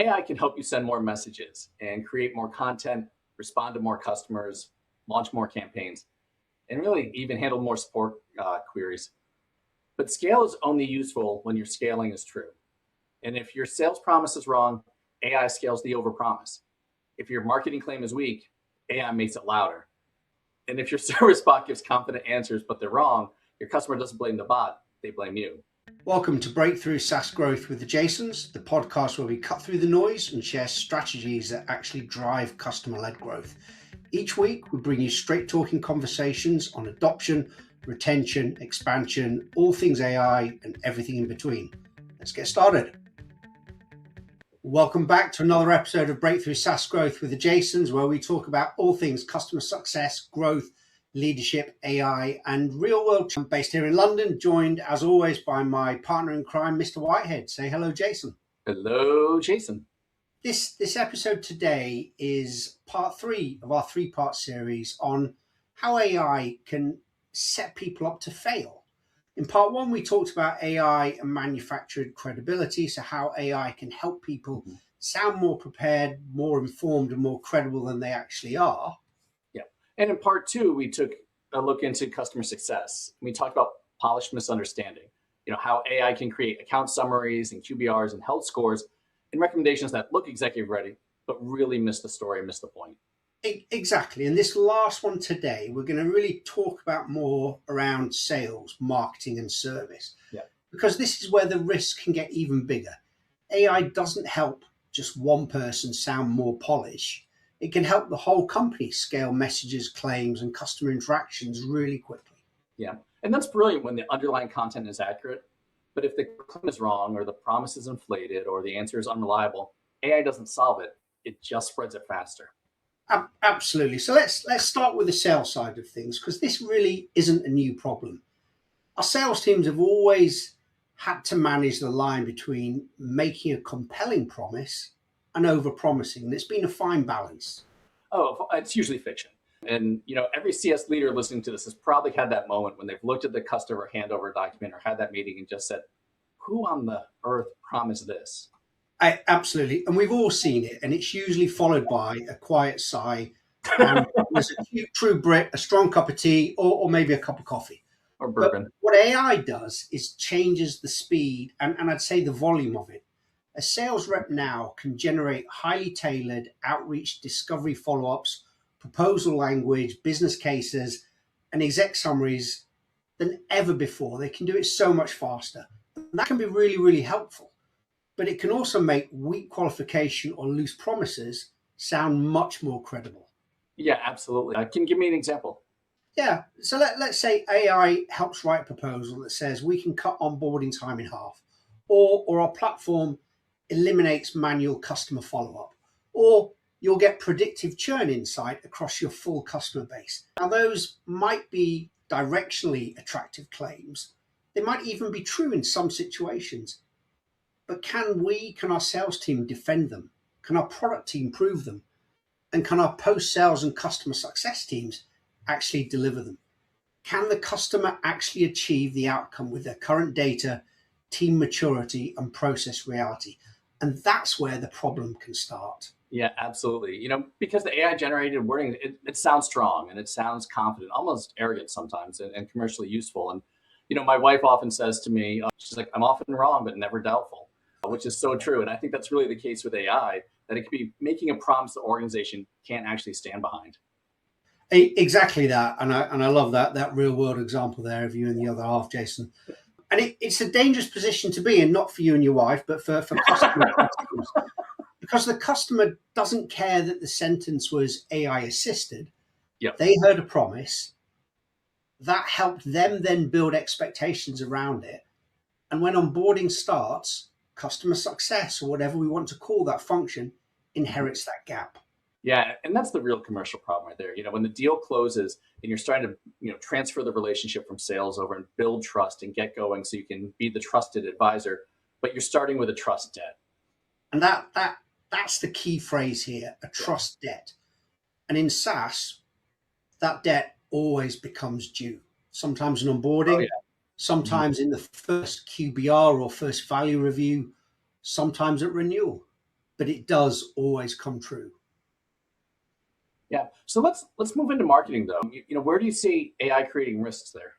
AI can help you send more messages and create more content, respond to more customers, launch more campaigns, and really even handle more support queries. But scale is only useful when your scaling is true. And if your sales promise is wrong, AI scales the overpromise. If your marketing claim is weak, AI makes it louder. And if your service bot gives confident answers, but they're wrong, your customer doesn't blame the bot, they blame you. Welcome to Breakthrough SaaS Growth with the Jasons, the podcast where we cut through the noise and share strategies that actually drive customer-led growth. Each week, we bring you straight-talking conversations on adoption, retention, expansion, all things AI, and everything in between. Let's get started. Welcome back to another episode of Breakthrough SaaS Growth with the Jasons, where we talk about all things customer success, growth, leadership, AI, and real world. I'm based here in London, joined as always by my partner in crime, Mr. Whitehead. Say hello, Jason. Hello, Jason. This episode today is part 3 of our 3-part series on how AI can set people up to fail. In part 1, we talked about AI and manufactured credibility, so how AI can help people sound more prepared, more informed, and more credible than they actually are. And in part 2, we took a look into customer success. We talked about polished misunderstanding, how AI can create account summaries and QBRs and health scores and recommendations that look executive ready, but really miss the story, miss the point. Exactly. And this last one today, we're going to really talk about more around sales, marketing, and service. Because this is where the risk can get even bigger. AI doesn't help just one person sound more polished. It can help the whole company scale messages, claims, and customer interactions really quickly. Yeah, and that's brilliant when the underlying content is accurate. But if the claim is wrong, or the promise is inflated, or the answer is unreliable, AI doesn't solve it. It just spreads it faster. Absolutely. So let's start with the sales side of things, because this really isn't a new problem. Our sales teams have always had to manage the line between making a compelling promise and over-promising, and it's been a fine balance. Oh, it's usually fiction. And every CS leader listening to this has probably had that moment when they've looked at the customer handover document or had that meeting and just said, who on the earth promised this? Absolutely. And we've all seen it, and it's usually followed by a quiet sigh. And there's a cute, true Brit, a strong cup of tea, or maybe a cup of coffee. Or bourbon. But what AI does is changes the speed and I'd say the volume of it. A sales rep now can generate highly tailored outreach, discovery follow-ups, proposal language, business cases, and exec summaries than ever before. They can do it so much faster. That can be really, really helpful. But it can also make weak qualification or loose promises sound much more credible. Yeah, absolutely. Can you give me an example? Yeah. So let's say AI helps write a proposal that says we can cut onboarding time in half, or our platform eliminates manual customer follow-up, or you'll get predictive churn insight across your full customer base. Now, those might be directionally attractive claims. They might even be true in some situations. But can our sales team defend them? Can our product team prove them? And can our post-sales and customer success teams actually deliver them? Can the customer actually achieve the outcome with their current data, team maturity, and process reality? And that's where the problem can start. Yeah, absolutely. Because the AI generated wording, it sounds strong and it sounds confident, almost arrogant sometimes, and commercially useful. And, my wife often says to me, she's like, I'm often wrong, but never doubtful, which is so true. And I think that's really the case with AI, that it could be making a promise the organization can't actually stand behind. Exactly that. And I love that real world example there of you and the other half, Jason. And it's a dangerous position to be in, not for you and your wife, but for customers. Because the customer doesn't care that the sentence was AI assisted. Yep. They heard a promise. That helped them then build expectations around it. And when onboarding starts, customer success, or whatever we want to call that function, inherits that gap. Yeah, and that's the real commercial problem right there. When the deal closes and you're starting to, transfer the relationship from sales over and build trust and get going so you can be the trusted advisor, but you're starting with a trust debt. And that's the key phrase here, a trust debt. And in SaaS, that debt always becomes due. Sometimes in onboarding, sometimes in the first QBR or first value review, sometimes at renewal. but it does always come true. Yeah. So let's move into marketing though. Where do you see AI creating risks there?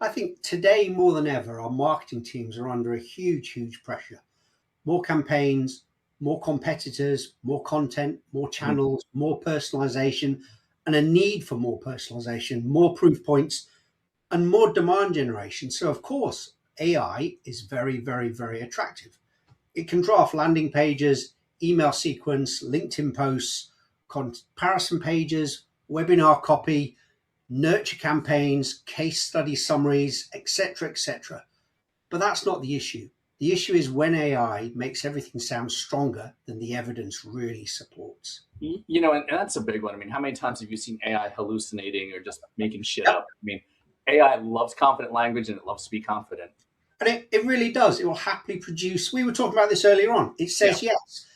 I think today more than ever, our marketing teams are under a huge pressure. More campaigns, more competitors, more content, more channels, more personalization, and a need for more personalization, more proof points, and more demand generation. So, of course, AI is very attractive. It can draft landing pages, email sequence, LinkedIn posts, comparison pages, webinar copy, nurture campaigns, case study summaries, etc. But that's not the issue. The issue is when AI makes everything sound stronger than the evidence really supports. And that's a big one. I mean, how many times have you seen AI hallucinating or just making shit Yep. up? I mean, AI loves confident language and it loves to be confident. And it really does. It will happily produce. We were talking about this earlier on. It says yes.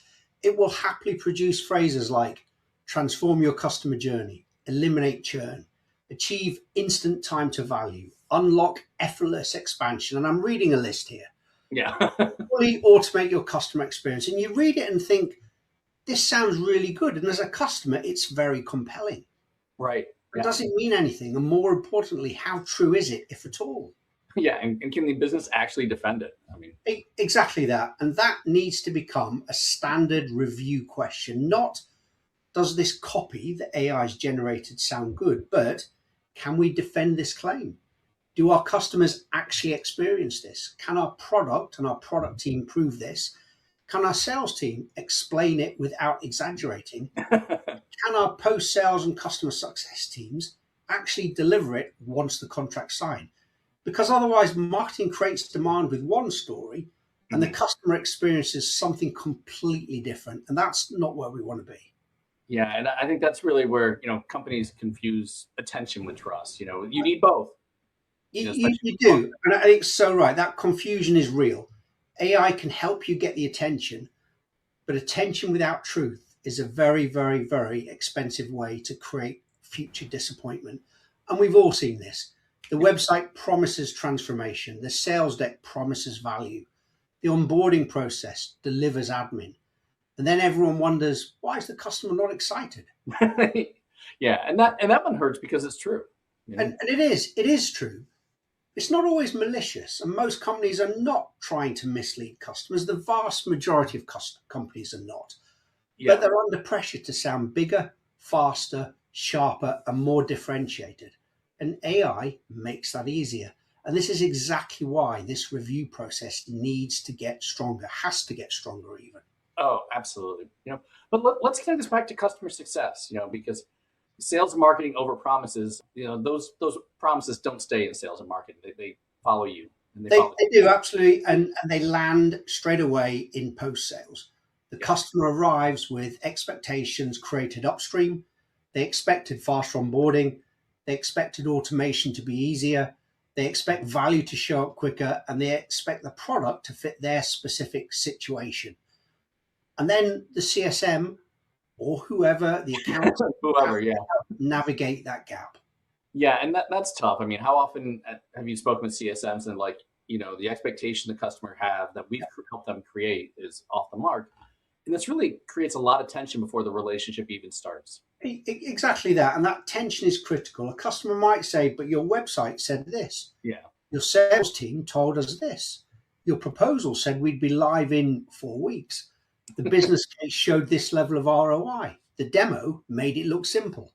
It will happily produce phrases like transform your customer journey, eliminate churn, achieve instant time to value, unlock effortless expansion. And I'm reading a list here. Yeah. Fully automate your customer experience. And you read it and think, this sounds really good. And as a customer, it's very compelling. Right. But does it mean anything? And more importantly, how true is it, if at all? Yeah. And can the business actually defend it? I mean, exactly that. And that needs to become a standard review question. Not does this copy that AI has generated sound good, but can we defend this claim? Do our customers actually experience this? Can our product and our product team prove this? Can our sales team explain it without exaggerating? Can our post-sales and customer success teams actually deliver it once the contract's signed? Because otherwise, marketing creates demand with one story and the customer experiences something completely different. And that's not where we want to be. Yeah. And I think that's really where, companies confuse attention with trust. You need both. You do. And I think it's so right. That confusion is real. AI can help you get the attention, but attention without truth is a very expensive way to create future disappointment. And we've all seen this. The website promises transformation. The sales deck promises value. The onboarding process delivers admin. And then everyone wonders, why is the customer not excited? Yeah. And that one hurts because it's true. And it is true. It's not always malicious, and most companies are not trying to mislead customers. The vast majority of companies are not. Yeah. But they're under pressure to sound bigger, faster, sharper, and more differentiated. And AI makes that easier. And this is exactly why this review process needs to get stronger, has to get stronger even. Oh, absolutely. But let's connect this back to customer success, because sales and marketing over promises, those promises don't stay in sales and marketing. They follow you. And they do, absolutely. And they land straight away in post sales. The customer arrives with expectations created upstream. They expected faster onboarding. They expected automation to be easier. They expect value to show up quicker, and they expect the product to fit their specific situation. And then the CSM or whoever, the accountant, navigate that gap. Yeah, and that's tough. I mean, how often have you spoken with CSMs and the expectation the customer have that we've helped them create is off the mark? And this really creates a lot of tension before the relationship even starts. Exactly that. And that tension is critical. A customer might say, but your website said this. Yeah. Your sales team told us this. Your proposal said we'd be live in 4 weeks. The business case showed this level of ROI. The demo made it look simple.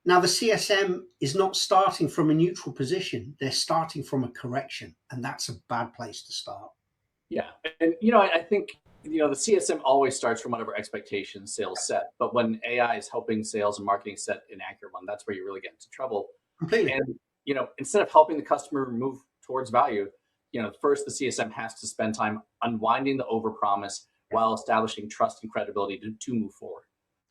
Now, the CSM is not starting from a neutral position. They're starting from a correction, and that's a bad place to start. Yeah. And, I think, the CSM always starts from whatever expectations sales set. But when AI is helping sales and marketing set an accurate one, that's where you really get into trouble. Completely. And, instead of helping the customer move towards value, first the CSM has to spend time unwinding the overpromise while establishing trust and credibility to move forward.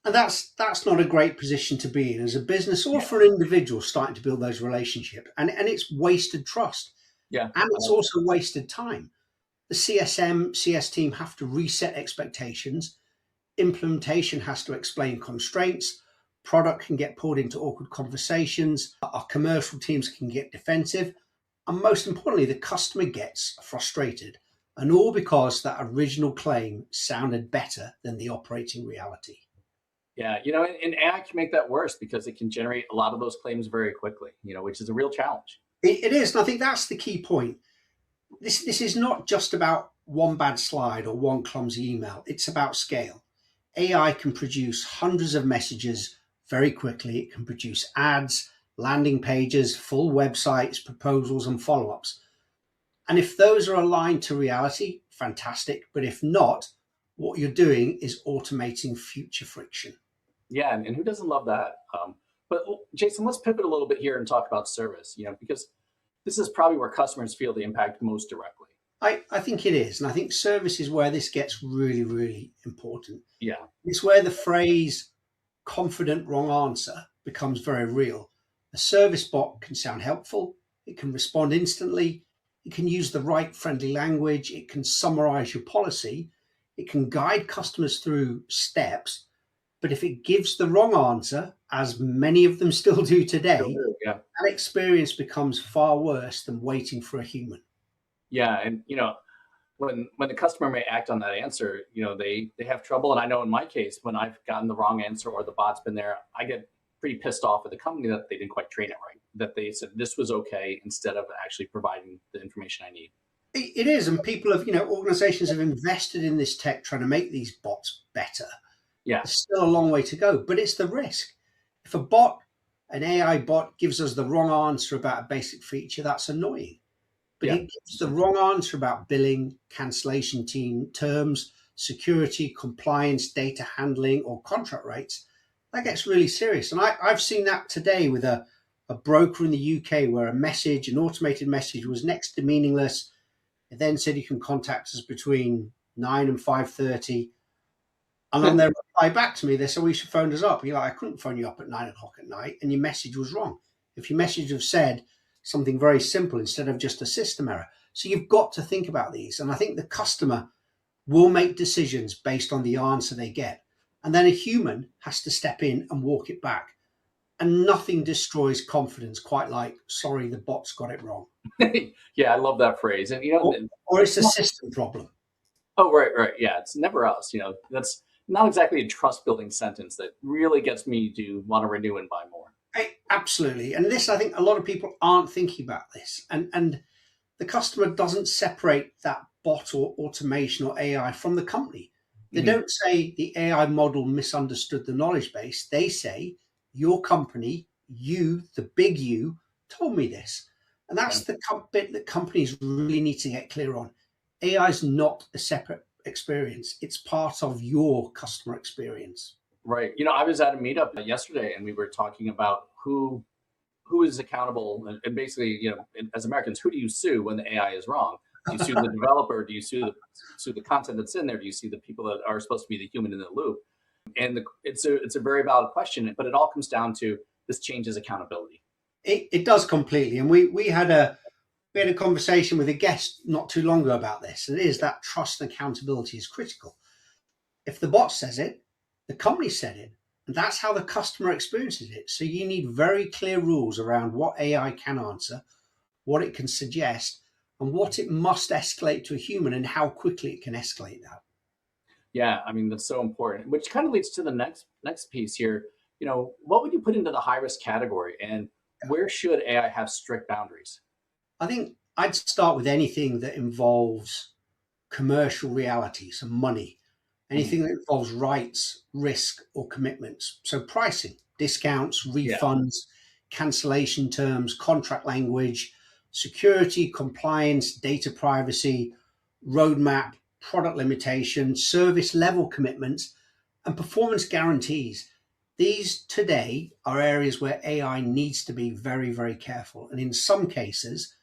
And that's not a great position to be in as a business or for an individual starting to build those relationships. And it's wasted trust. Yeah. And it's also wasted time. The CSM, CS team have to reset expectations. Implementation has to explain constraints. Product can get pulled into awkward conversations. Our commercial teams can get defensive. And most importantly, the customer gets frustrated. And all because that original claim sounded better than the operating reality. Yeah, and AI can make that worse because it can generate a lot of those claims very quickly, which is a real challenge. It is. And I think that's the key point. This is not just about one bad slide or one clumsy email. It's about scale. AI can produce hundreds of messages very quickly. It can produce ads, landing pages, full websites, proposals, and follow-ups. And if those are aligned to reality, fantastic. But if not, what you're doing is automating future friction. Yeah, and who doesn't love that? But Jason, let's pivot a little bit here and talk about service, because this is probably where customers feel the impact most directly. I think it is. And I think service is where this gets really, really important. Yeah. It's where the phrase confident wrong answer becomes very real. A service bot can sound helpful. It can respond instantly. It can use the right friendly language. It can summarize your policy. It can guide customers through steps. But if it gives the wrong answer, as many of them still do today, Yeah. that experience becomes far worse than waiting for a human. Yeah, and when the customer may act on that answer, they have trouble. And I know in my case, when I've gotten the wrong answer or the bot's been there, I get pretty pissed off at the company that they didn't quite train it right, that they said this was okay instead of actually providing the information I need. It is, and people have, organizations have invested in this tech trying to make these bots better. Yeah. There's still a long way to go, but it's the risk. If an AI bot gives us the wrong answer about a basic feature, that's annoying. But it gives the wrong answer about billing, cancellation team terms, security, compliance, data handling, or contract rates. That gets really serious. And I've seen that today with a broker in the UK where an automated message was next to meaningless. It then said you can contact us between 9 and 5:30. And on their reply back to me, they said, well, you should phone us up. You're like, I couldn't phone you up at 9 o'clock at night, and your message was wrong. If your message had said something very simple instead of just a system error. So you've got to think about these. And I think the customer will make decisions based on the answer they get. And then a human has to step in and walk it back. And nothing destroys confidence quite like, sorry, the bot's got it wrong. Yeah, I love that phrase. And or it's a system problem. Oh, right. Yeah, it's never us. That's not exactly a trust building sentence that really gets me to want to renew and buy more. Absolutely. And this, I think a lot of people aren't thinking about this. And the customer doesn't separate that bot or automation or AI from the company. They don't say the AI model misunderstood the knowledge base. They say your company, you, the big you, told me this. And that's the bit that companies really need to get clear on. AI is not a separate experience. It's part of your customer experience. Right. I was at a meetup yesterday and we were talking about who is accountable and basically, as Americans, who do you sue when the AI is wrong? Do you sue the developer? Do you sue the content that's in there? Do you sue the people that are supposed to be the human in the loop? And it's a very valid question, but it all comes down to this changes accountability. It does completely. And we had a conversation with a guest not too long ago about this. And it is that trust and accountability is critical. If the bot says it, the company said it, and that's how the customer experiences it. So you need very clear rules around what AI can answer, what it can suggest, and what it must escalate to a human and how quickly it can escalate that. Yeah, that's so important, which kind of leads to the next piece here. What would you put into the high risk category, and where should AI have strict boundaries? I think I'd start with anything that involves commercial realities and money, anything that involves rights, risk, or commitments. So pricing, discounts, refunds, cancellation terms, contract language, security, compliance, data privacy, roadmap, product limitation, service level commitments, and performance guarantees. These today are areas where AI needs to be very, very careful. And in some cases,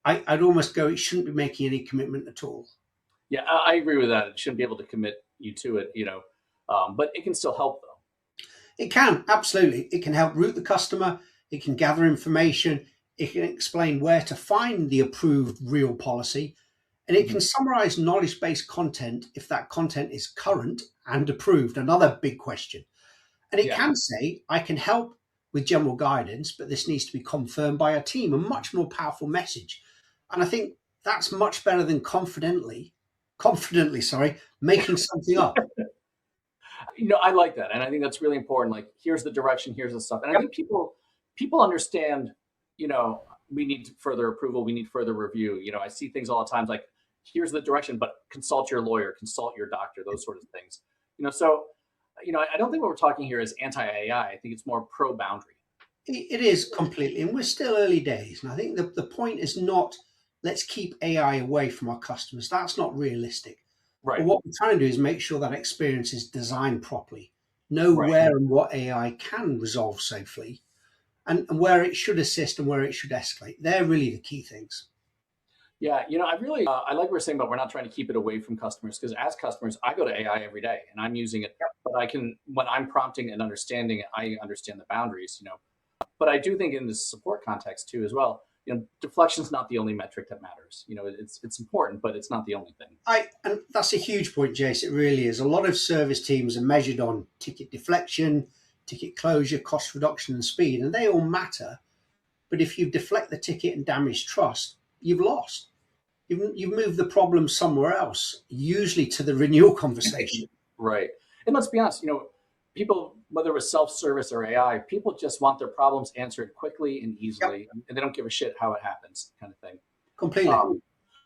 I'd almost go, it shouldn't be making any commitment at all. Yeah, I agree with that. It shouldn't be able to commit you to it, but it can still help though. It can, absolutely. It can help route the customer. It can gather information. It can explain where to find the approved real policy. And it can summarize knowledge-based content if that content is current and approved, another big question. And it can say, I can help with general guidance, but this needs to be confirmed by a team, a much more powerful message. And I think That's much better than confidently, sorry, making something up. I like that, and I think that's really important. Like, here's the direction, here's the stuff, and I Yep. think people understand. We need further approval, we need further review. I see things all the time like, here's the direction, but consult your lawyer, consult your doctor, those sort of things. So I don't think what we're talking here is anti AI. I think it's more pro boundary. It is completely, and we're still early days. And I think the point is not let's keep AI away from our customers. That's not realistic. But Right. what we're trying to do is make sure that experience is designed properly, know Right. where and what AI can resolve safely, and where it should assist and where it should escalate. They're really the key things. Yeah, I really I like what we're saying, but we're not trying to keep it away from customers, because as customers, I go to AI every day and I'm using it. But I can, when I'm prompting and understanding it, I understand the boundaries. But I do think in the support context too, as well. Deflection is not the only metric that matters. It's important, but it's not the only thing. And that's a huge point, Jace. It really is. A lot of service teams are measured on ticket deflection, ticket closure, cost reduction, and speed, and they all matter. But if you deflect the ticket and damage trust, you've lost. You've moved the problem somewhere else, usually to the renewal conversation. Right. And let's be honest, people, whether it was self-service or AI, people just want their problems answered quickly and easily, and they don't give a shit how it happens, kind of thing. Completely.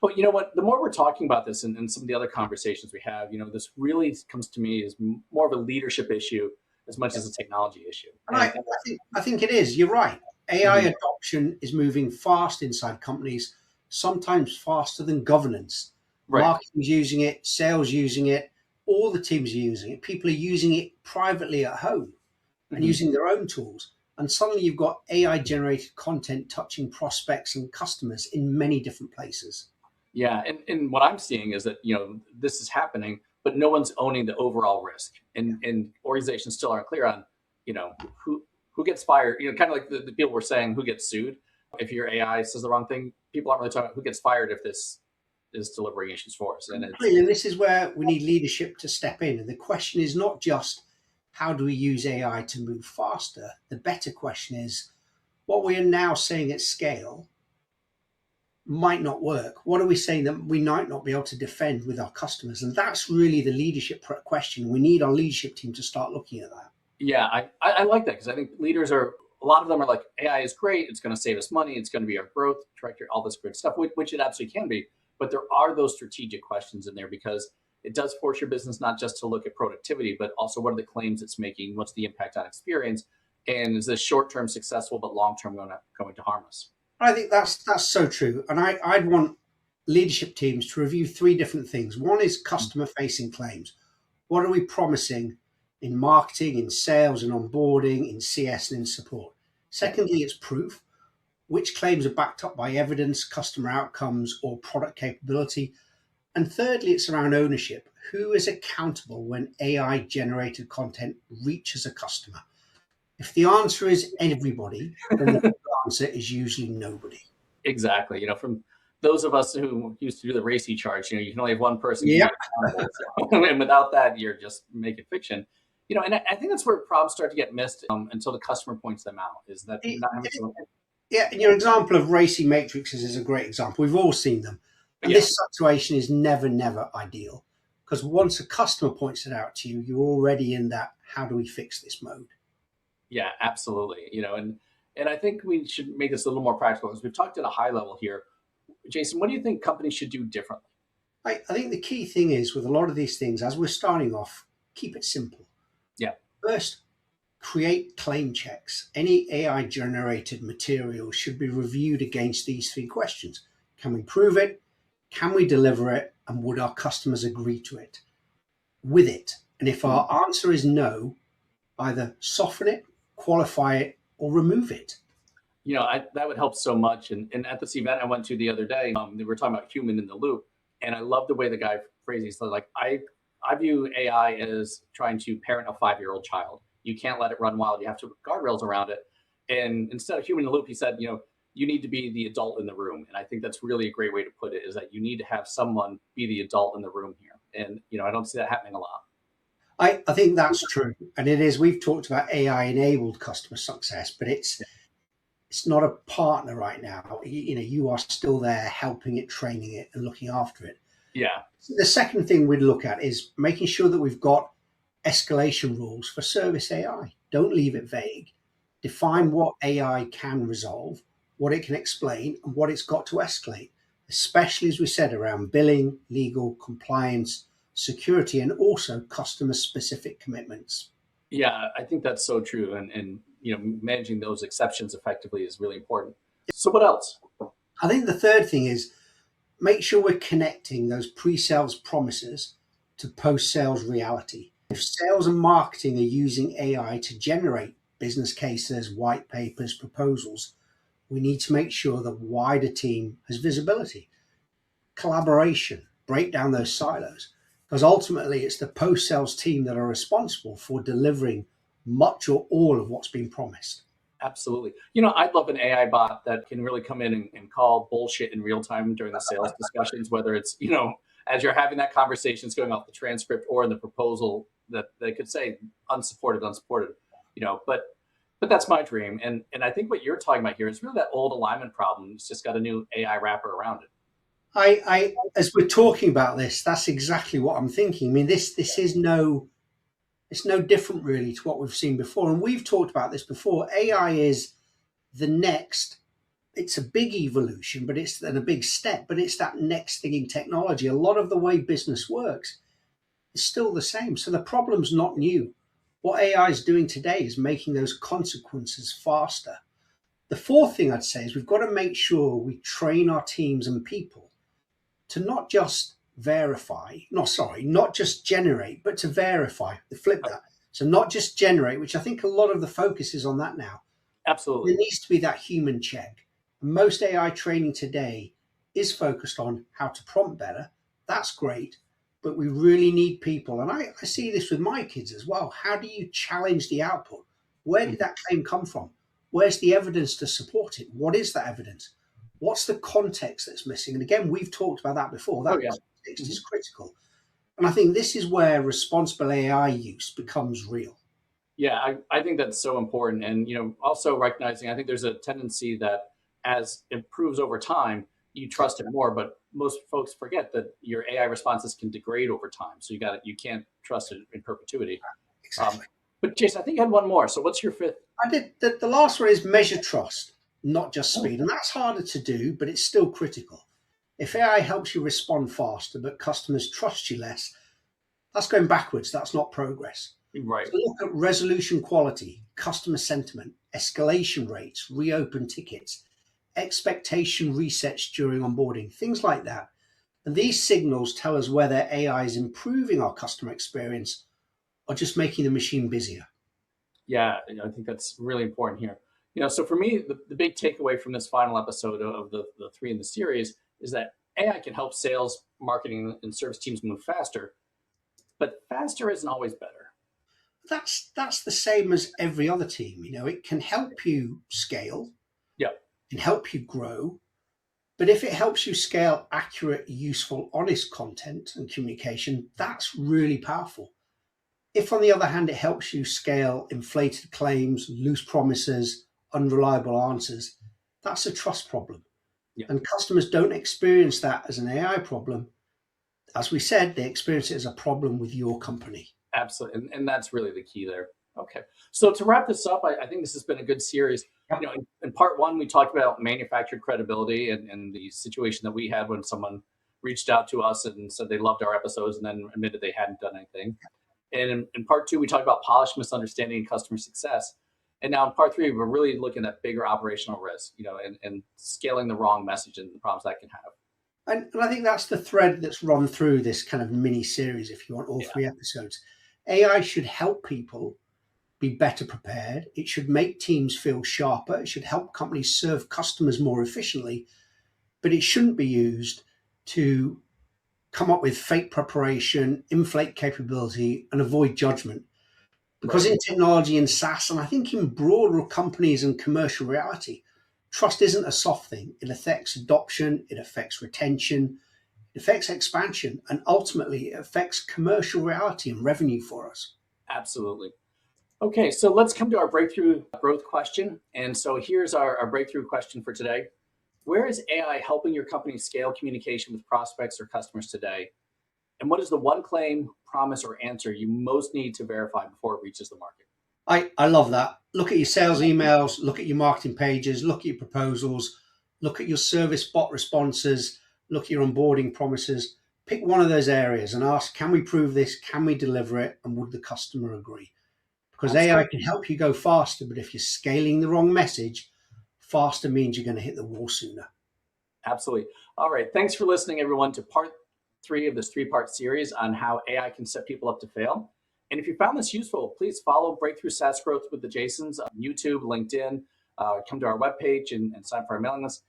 But you know what? The more we're talking about this and some of the other conversations we have, this really comes to me as more of a leadership issue as much as a technology issue. And I think it is. You're right. AI adoption is moving fast inside companies, sometimes faster than governance. Right. Marketing's using it, sales using it, all the teams are using it. People are using it privately at home and using their own tools. And suddenly you've got AI generated content touching prospects and customers in many different places. Yeah. And what I'm seeing is that, this is happening, but no one's owning the overall risk. And organizations still aren't clear on, who gets fired. Kind of like the people were saying, who gets sued if your AI says the wrong thing. People aren't really talking about who gets fired if this is delivering issues for us. And this is where we need leadership to step in. And the question is not just how do we use AI to move faster? The better question is what we are now saying at scale might not work. What are we saying that we might not be able to defend with our customers? And that's really the leadership question. We need our leadership team to start looking at that. Yeah, I like that, because I think leaders a lot of them are like, AI is great. It's going to save us money. It's going to be our growth trajectory, all this great stuff, which it absolutely can be. But there are those strategic questions in there, because it does force your business not just to look at productivity, but also what are the claims it's making? What's the impact on experience? And is this short-term successful, but long-term going to harm us? I think that's so true. And I'd want leadership teams to review three different things. One is customer-facing claims. What are we promising in marketing, in sales, in onboarding, in CS, and in support? Secondly, it's proof. Which claims are backed up by evidence, customer outcomes, or product capability? And thirdly, it's around ownership. Who is accountable when AI-generated content reaches a customer? If the answer is everybody, then the answer is usually nobody. Exactly. From those of us who used to do the racy charge, you can only have one person. Yeah. And without that, you're just making fiction. And I think that's where problems start to get missed until the customer points them out. Is that not having someone? Yeah, and your example of racy matrices is a great example. We've all seen them. And this situation is never ideal, because once a customer points it out to you, you're already in that how do we fix this mode. Yeah, absolutely. And I think we should make this a little more practical, because we've talked at a high level here. Jason, what do you think companies should do differently? I think the key thing is with a lot of these things, as we're starting off, keep it simple. Yeah. First, create claim checks. Any AI generated material should be reviewed against these three questions. Can we prove it? Can we deliver it? And would our customers agree to it? With it. And if our answer is no, either soften it, qualify it, or remove it. That would help so much. And at this event I went to the other day, they were talking about human in the loop. And I love the way the guy phrased it. So like, I view AI as trying to parent a 5-year-old child. You can't let it run wild. You have to put guardrails around it. And instead of human in the loop, he said, you need to be the adult in the room. And I think that's really a great way to put it, is that you need to have someone be the adult in the room here. And, I don't see that happening a lot. I think that's true. And it is, we've talked about AI enabled customer success, but it's It's not a partner right now. You are still there helping it, training it, and looking after it. Yeah. The second thing we'd look at is making sure that we've got escalation rules for service AI. Don't leave it vague. Define what AI can resolve, what it can explain, and what it's got to escalate, especially, as we said, around billing, legal, compliance, security, and also customer-specific commitments. Yeah, I think that's so true. And managing those exceptions effectively is really important. So what else? I think the third thing is make sure we're connecting those pre-sales promises to post-sales reality. If sales and marketing are using AI to generate business cases, white papers, proposals, we need to make sure the wider team has visibility, collaboration, break down those silos, because ultimately it's the post-sales team that are responsible for delivering much or all of what's been promised. Absolutely. I'd love an AI bot that can really come in and call bullshit in real time during the sales discussions, whether it's, as you're having that conversation, it's going off the transcript or in the proposal that they could say unsupported, but that's my dream. And I think what you're talking about here is really that old alignment problem. It's just got a new AI wrapper around it. I as we're talking about this, that's exactly what I'm thinking. I mean, this is it's no different really to what we've seen before. And we've talked about this before. AI is the next, it's a big evolution, but it's then a big step, but it's that next thing in technology. A lot of the way business works is still the same. So the problem's not new. What AI is doing today is making those consequences faster. The fourth thing I'd say is we've got to make sure we train our teams and people to not just not just generate, but to verify, flip that. So not just generate, which I think a lot of the focus is on that now. Absolutely. There needs to be that human check. Most AI training today is focused on how to prompt better. That's great, but we really need people. And I see this with my kids as well. How do you challenge the output? Where did that claim come from? Where's the evidence to support it? What is that evidence? What's the context that's missing? And again, we've talked about that before. That context is critical. And I think this is where responsible AI use becomes real. Yeah, I think that's so important. And, also recognizing, I think there's a tendency that as it improves over time, you trust it more, but most folks forget that your AI responses can degrade over time. So you can't trust it in perpetuity. Exactly. But Jason, I think you had one more. So what's your fifth? I did. The last one is measure trust, not just speed. And that's harder to do, but it's still critical. If AI helps you respond faster, but customers trust you less, that's going backwards. That's not progress. Right. So look at resolution quality, customer sentiment, escalation rates, reopen tickets, expectation resets during onboarding, things like that. And these signals tell us whether AI is improving our customer experience or just making the machine busier. Yeah, I think that's really important here. So for me, the big takeaway from this final episode of the three in the series is that AI can help sales, marketing, and service teams move faster, but faster isn't always better. That's the same as every other team. It can help you scale. Yeah. It can help you grow. But if it helps you scale accurate, useful, honest content and communication, that's really powerful. If, on the other hand, it helps you scale inflated claims, loose promises, unreliable answers, that's a trust problem. Yeah. And customers don't experience that as an AI problem. As we said, they experience it as a problem with your company. Absolutely. And that's really the key there. Okay. So to wrap this up, I think this has been a good series. Yep. In part one, we talked about manufactured credibility and the situation that we had when someone reached out to us and said they loved our episodes and then admitted they hadn't done anything. And in part two, we talked about polished misunderstanding and customer success. And now in part three, we're really looking at bigger operational risk, and scaling the wrong message and the problems that can have. And I think that's the thread that's run through this kind of mini series, if you want, all three episodes. AI should help people be better prepared. It should make teams feel sharper. It should help companies serve customers more efficiently, but it shouldn't be used to come up with fake preparation, inflate capability, and avoid judgment. Because in technology and SaaS, and I think in broader companies and commercial reality, trust isn't a soft thing. It affects adoption, it affects retention, it affects expansion, and ultimately it affects commercial reality and revenue for us. Absolutely. Okay, so let's come to our breakthrough growth question. And so here's our breakthrough question for today. Where is AI helping your company scale communication with prospects or customers today? And what is the one claim, promise, or answer you most need to verify before it reaches the market? I love that. Look at your sales emails, look at your marketing pages, look at your proposals, look at your service bot responses, look at your onboarding promises. Pick one of those areas and ask, can we prove this? Can we deliver it? And would the customer agree? Because AI Absolutely. can help you go faster, but if you're scaling the wrong message, faster means you're going to hit the wall sooner. Absolutely. All right. Thanks for listening, everyone, to part 3 of this 3-part series on how AI can set people up to fail. And if you found this useful, please follow Breakthrough SaaS Growth with the Jasons on YouTube, LinkedIn, come to our webpage and sign up for our mailing list.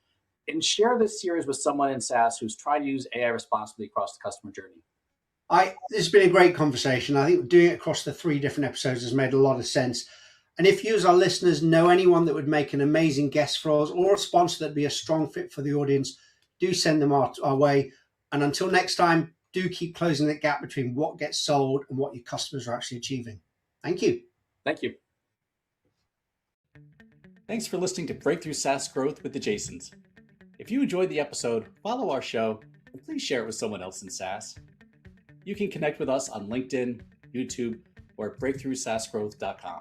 And share this series with someone in SaaS who's trying to use AI responsibly across the customer journey. This has been a great conversation. I think doing it across the 3 different episodes has made a lot of sense. And if you, as our listeners, know anyone that would make an amazing guest for us or a sponsor that'd be a strong fit for the audience, do send them our way. And until next time, do keep closing the gap between what gets sold and what your customers are actually achieving. Thank you. Thank you. Thanks for listening to Breakthrough SaaS Growth with the Jasons. If you enjoyed the episode, follow our show and please share it with someone else in SaaS. You can connect with us on LinkedIn, YouTube, or at breakthroughsaasgrowth.com.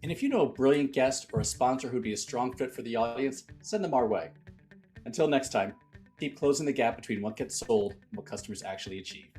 And if you know a brilliant guest or a sponsor who'd be a strong fit for the audience, send them our way. Until next time, keep closing the gap between what gets sold and what customers actually achieve.